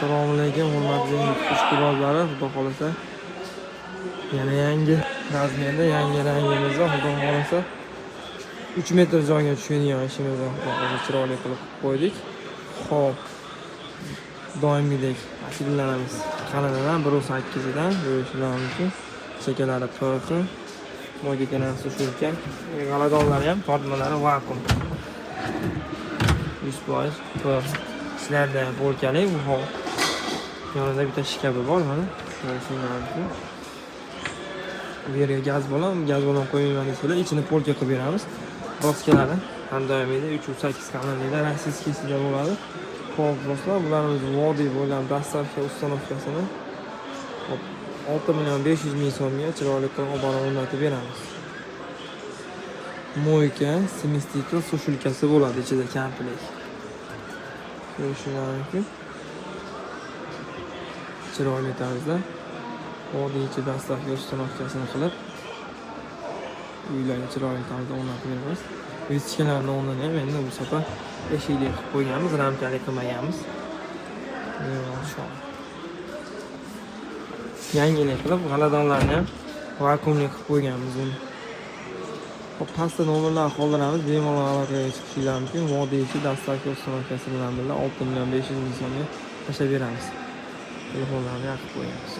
Assalomu alaykum, hurmatli ishqibozlari. Xudo xolasa yana yangi razmerda, yangi rangimizda, xudo xolasa 3 metr joyga tushadigan ishimizni xudo xolasa chiroyli qilib qo'ydik. Xo'p, doimgidek akillarimiz qalinidan 1.8 dan ko'rishingiz mumkin. Chekalari to'g'ri. Mo'jikanasi sushulka. G'aladonlari ham tortmalari vakuum. 100% to'g'ri. Sizlarda bo'lkali bu yonida bitta shkafi bor mana. Ko'rishingiz bu yerga gaz balon qo'ymayman desanglar, ichini polka qilib beramiz. Roskalari ham doimida 3.8 qalinlikda rossiyskiysida bo'ladi. Xo'p, do'stlar, bularimiz vodiy bo'ylab dastlabki ustanovkasini 6.500.000 so'mga chiroyli qilib obora o'rnatib beramiz. Mo'yka, semistitl sushulkasi bo'ladi ichida komplet. Ko'rishingiz mumkin. Chiroyli tarzda vodiy ichi dastlabki ustanovkasini qilib uylarga chiroyli tarzda o'rnatib beramiz. Vechkalarning o'rnini ham endi bu safar eshikli qilib qo'yganmiz, ramkali qilmaganmiz. Yangilik qilib g'aladonlarni ham vakuumli qilib qo'yganmiz uni. Hop, pastda nomerlarni qoldiramiz, bemalol aloqaga chiqishingiz mumkin. Vodiy ichi dastlabki ustanovkasi bilan birga 6.500.000 so'mga tashlab beramiz. Telefonlarni yoqib qo'yamiz.